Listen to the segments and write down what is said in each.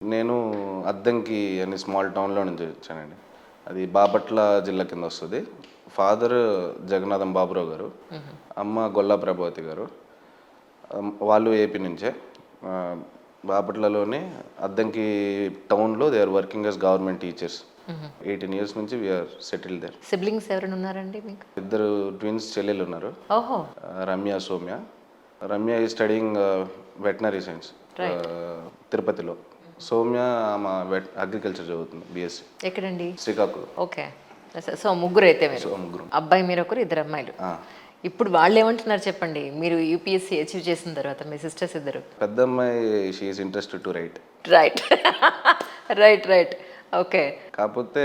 నేను అద్దంకి అనే స్మాల్ టౌన్‌లో నుంచి వచ్చానండి. అది బాపట్ల జిల్లా కింద వస్తది. ఫాదర్ జగన్నాథం బాబురావు గారు, అమ్మ గొల్లా ప్రభావతి గారు. వాళ్ళు ఏపీ నుంచే. బాపట్లలోనే అద్దంకి టౌన్‌లో they are working as government teachers. 18 years నుంచి we are settled there. Siblings ఎవరైనా ఉన్నారండి మీకు? ఇద్దరు ట్విన్స్ చెల్లెలున్నారు. ఓహో! Ramya, Soumya. Ramya is studying veterinary science తిరుపతిలో. సౌమ్య మా అగ్రికల్చర్ చదువుతుంది, బీఎస్సీ. ఎక్కడండి? శ్రీకాకుళం. ఓకే. సో ముగ్గురు అయితే మీరు. సో ముగ్గురు. అబ్బాయి మీరు ఒకరు, ఇద్దరు అమ్మాయిలు. ఇప్పుడు వాళ్ళు ఏమంటున్నారు చెప్పండి, మీరు యూపీఎస్సీ అచీవ్ చేసిన తర్వాత మీ సిస్టర్స్ ఇద్దరు? పెద్ద అమ్మాయి she is interested to write. Right right okay. కాకపోతే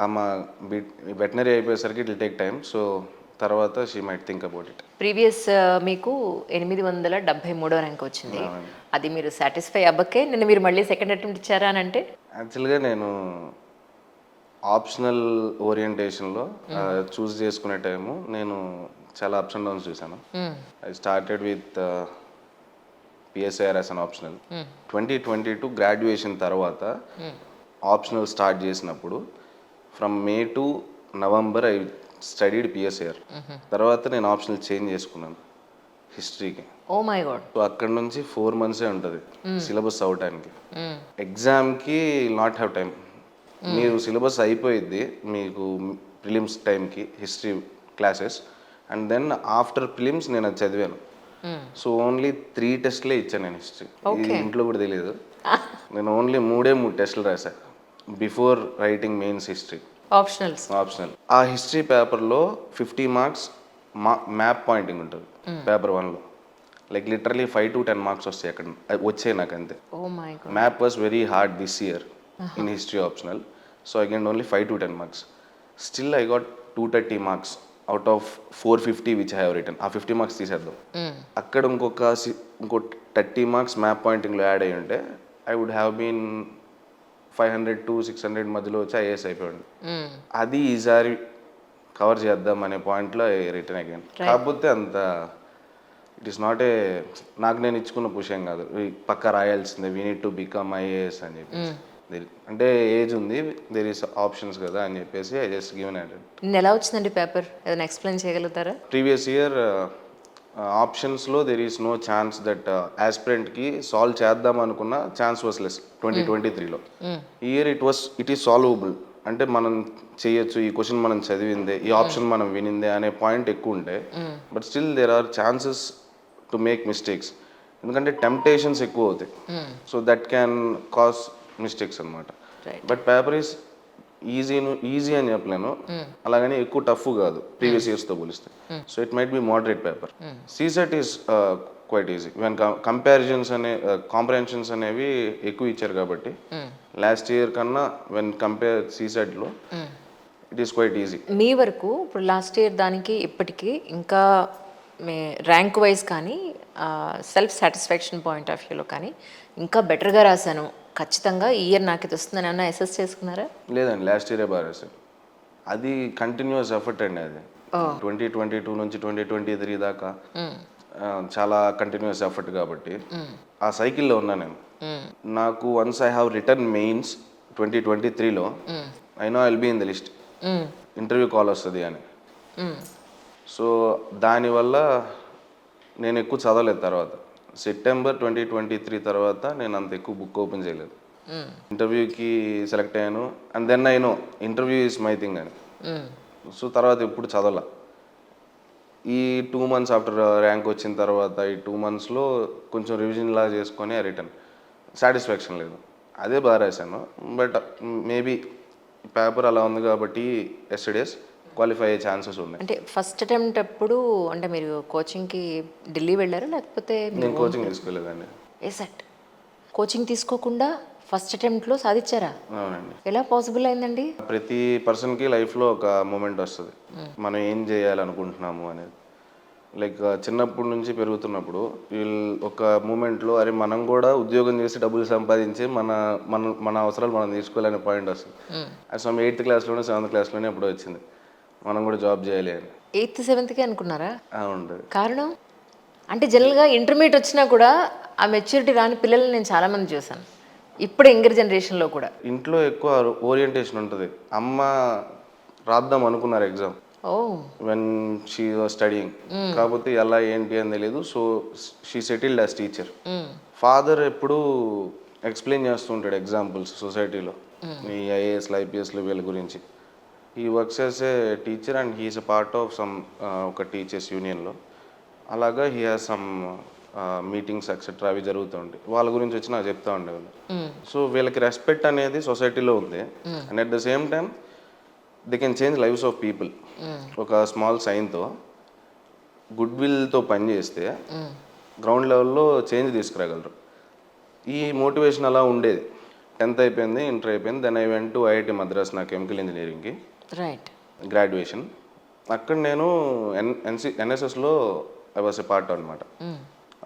ఆమె వెటనరీ అయిపోయేసరికి it will take time. So తర్వాత she might think about it. Previous మీకు 873వ ర్యాంక్ వచ్చింది. అది మీరు సాటిస్ఫై అవ్వకే నిన్న మీరు మళ్ళీ సెకండ్ అటెంప్ట్ ఇచ్చారా అని అంటే? యాక్చువల్గా నేను ఆప్షనల్ ఓరియంటేషన్లో చూస్ చేసుకునే టైము నేను చాలా అప్స్ అండ్ డౌన్స్ చూసాను. I started with PSIR as an optional. 2022 graduation తర్వాత ఆప్షనల్ స్టార్ట్ చేసినప్పుడు from May to November I studied PSIR. తర్వాత నేను ఆప్షనల్ చేంజ్ చేసుకున్నాను హిస్టరీకి. Oh my god. సో అక్కడ నుంచి 4 మంత్సే ఉంటుంది సిలబస్ అవటానికి. ఎగ్జామ్కి నాట్ హ్యావ్ టైం. మీరు సిలబస్ అయిపోయిద్ది మీకు ప్రిలిమ్స్ టైంకి history classes, and then after prelims నేను అది చదివాను. సో ఓన్లీ 3 టెస్ట్లే ఇచ్చాను నేను హిస్టరీ. ఇది ఇంట్లో కూడా తెలియదు. నేను ఓన్లీ 3 టెస్టులు రాశాను before writing mains history. Optional. ఆ హిస్టరీ పేపర్లో 50 మార్క్స్ మ్యాప్ పాయింటింగ్ ఉంటుంది పేపర్ 1లో. లైక్ లిటరలీ 5 to 10 మార్క్స్ వస్తాయి అక్కడ, వచ్చాయి నాకు అంతే. Map was very hard this year in history optional. So I get only 5 to 10 marks. Still I got 230 marks out of 450 which I have written. ఆ 50 marks తీసేద్దాం. అక్కడ ఇంకో 30 మార్క్స్ మ్యాప్ పాయింటింగ్లో యాడ్ అయ్యి ఉంటే I would have been 500 to 600 మధ్యలో వచ్చి IAS అయిపోయాడు. అది ఈసారి కవర్ చేద్దాం అనే పాయింట్లో రిటర్న్ అగైన్. కాకపోతే అంత ఇట్ ఈస్ నాట్ ఏ నాకు నేను ఇచ్చుకున్న పుష్ ఏం కాదు, పక్క రాయాల్సిందే we need to become IAS అని చెప్పి. అంటే ఏజ్ ఉంది, దేర్ ఈస్ ఆప్షన్స్ కదా అని చెప్పేసి ఐ జస్ట్ గివెన్ అటెంప్ట్. ఎలా వచ్చిందండి పేపర్, ఏదైనా ఎక్స్ప్లెయిన్ చేయగలుగుతారా? ప్రీవియస్ ఇయర్ ఆప్షన్స్లో there is no chance that ఆస్పిరెంట్కి సాల్వ్ చేద్దాం అనుకున్న ఛాన్స్ వాస్ లెస్ 2023లో. ఈ ఇయర్ ఇట్ ఈస్ సాల్వబుల్. అంటే మనం చేయొచ్చు, ఈ క్వశ్చన్ మనం చదివిందే, ఈ ఆప్షన్ మనం వినిందే అనే పాయింట్ ఎక్కువ ఉంటే, but still there are chances to make mistakes. ఎందుకంటే టెంప్టేషన్స్ ఎక్కువ అవుతాయి. So that can cause mistakes అనమాట. బట్ పేపర్ ఈస్ ఈజీ అని చెప్పలేను, అలాగని ఎక్కువ టఫ్ కాదు ప్రీవియస్ ఇయర్స్తో పోలిస్తే. So it might be moderate paper. CSAT is quite easy when comparisons comprehensions అనేవి ఎక్కువ ఇచ్చారు కాబట్టి లాస్ట్ ఇయర్ కన్నా వెన్ కంపేర్ సీసెట్లో ఇట్ ఈస్ క్వైట్ ఈజీ. మీ వరకు ఇప్పుడు లాస్ట్ ఇయర్ దానికి ఇప్పటికీ ఇంకా మీ ర్యాంక్ వైజ్ కానీ సెల్ఫ్ సాటిస్ఫాక్షన్ పాయింట్ ఆఫ్ వ్యూలో కానీ ఇంకా బెటర్గా రాశాను, ఖచ్చితంగా ఈ ఇయర్ నాకు ఇది వస్తుందని అన్న అసెస్ చేసుకున్నారా? లేదండి, లాస్ట్ ఇయరే బాగా రాశాను. అది కంటిన్యూస్ ఎఫర్ట్ అండి. అది 2022 నుంచి 2023 దాకా చాలా కంటిన్యూస్ ఎఫర్ట్ కాబట్టి ఆ సైకిల్లో ఉన్నా నేను. నాకు once I have return mains 2023లో I know I will be in the list, interview call వస్తుంది అని. సో దానివల్ల నేను ఎక్కువ చదవలేదు. తర్వాత సెప్టెంబర్ 2023 తర్వాత నేను అంత ఎక్కువ బుక్ ఓపెన్ చేయలేదు. ఇంటర్వ్యూకి సెలెక్ట్ అయ్యాను and then I know interview is my thing అని. సో తర్వాత ఎప్పుడు చదవాల. ఈ 2 months ఆఫ్టర్ ర్యాంక్ వచ్చిన తర్వాత ఈ 2 monthsలో కొంచెం రివిజన్ లా చేసుకొని రిటర్న్ సాటిస్ఫాక్షన్ లేదు. అదే బాగా రాశాను, బట్ మేబీ పేపర్ అలా ఉంది కాబట్టి ఎస్టర్డేస్ క్వాలిఫై అయ్యే ఛాన్సెస్ ఉన్నాయి. అంటే ఫస్ట్ అటెంప్ట్ అప్పుడు అంటే మీరు కోచింగ్కి ఢిల్లీ వెళ్ళారా లేకపోతే? నేను కోచింగ్ తీసుకోలేదండి. ఏసెట్ కోచింగ్ తీసుకోకుండా ఫస్ట్ అటెంప్ట్లో సాధించారా? అవునండి. ఎలా పాసిబుల్ అయిందండి? ప్రతి పర్సన్కి లైఫ్లో ఒక మూమెంట్ వస్తుంది, మనం ఏం చేయాలనుకుంటున్నాము అనేది. లైక్ చిన్నప్పటి నుంచి పెరుగుతున్నప్పుడు ఒక మూమెంట్లో అరే మనం కూడా ఉద్యోగం చేసి డబ్బులు సంపాదించి మన మన మన అవసరాలు మనం తీసుకోవాలనే పాయింట్ వస్తుంది. అది సమ్ 8th క్లాస్లోనే 7th క్లాస్లోనే ఎప్పుడో వచ్చింది మనం కూడా జాబ్ చేయాలి అని. 8th 7th అనుకున్నారా? ఉంటుంది. కారణం అంటే జనరల్గా ఇంటర్మీడియట్ వచ్చినా కూడా ఆ మెచ్యూరిటీ రాని పిల్లల్ని నేను చాలామంది చూసాను. ఇప్పుడు యంగర్ జనరేషన్లో కూడా. ఇంట్లో ఎక్కువ ఓరియంటేషన్ ఉంటుంది. అమ్మ రాద్దాం అనుకున్నారు ఎగ్జామ్ ఓ వెన్ షీ వాజ్ స్టడీయింగ్. కాకపోతే ఎలా ఏంటి అని తెలియదు. So she settled as teacher. Father ఎప్పుడు ఎక్స్ప్లెయిన్ చేస్తూ ఉంటాడు ఎగ్జాంపుల్స్ సొసైటీలో ఈ ఐఏఎస్లు ఐపీఎస్లు వీళ్ళ గురించి. He works as a teacher and he is a part of some ఒక టీచర్స్ యూనియన్లో. అలాగా he has some meetings etcetera అవి జరుగుతూ ఉంటాయి. వాళ్ళ గురించి వచ్చి నాకు చెప్తా ఉండేవాళ్ళు. సో వీళ్ళకి రెస్పెక్ట్ అనేది సొసైటీలో ఉంది. And at the same time they can change lives of people. ఒక స్మాల్ సైన్తో గుడ్ విల్తో పనిచేస్తే గ్రౌండ్ లెవెల్లో చేంజ్ తీసుకురాగలరు. ఈ మోటివేషన్ అలా ఉండేది. 10th అయిపోయింది, ఇంటర్ అయిపోయింది. Then I went to IIT Madras నా కెమికల్ ఇంజనీరింగ్కి రైట్. గ్రాడ్యుయేషన్. అక్కడ నేను ఎన్ఎస్ఎస్లో ఐ వాస్ ఎ పార్ట్ అనమాట.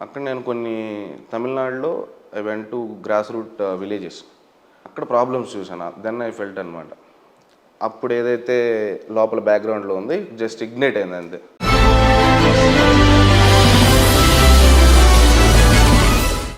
అక్కడ నేను కొన్ని తమిళనాడులో I went to grass root villages. అక్కడ ప్రాబ్లమ్స్ చూసాను. దెన్ ఐ ఫెల్ట్ అనమాట. అప్పుడు ఏదైతే లోపల బ్యాక్గ్రౌండ్లో ఉంది జస్ట్ ఇగ్నైట్ అయింది అంతే.